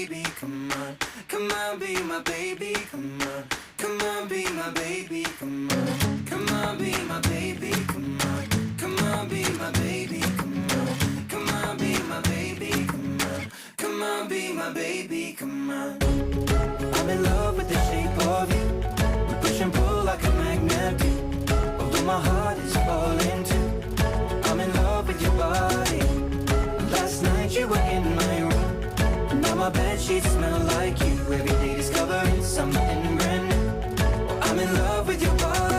baby, come on. Come on, be my baby, come on. Come on, be my baby, come on. Come on, be my baby, come on. Come on, be my baby, come on. Come on, be my baby, come on. Come on, be my baby, come on. I'm in love with the shape of you. We push and pull like a magnet do. Although my heart is falling too. I'm in love with your body. Last night you were in my room. Now my bedsheets smell like you. Every day discovering something brand new. I'm in love with your body.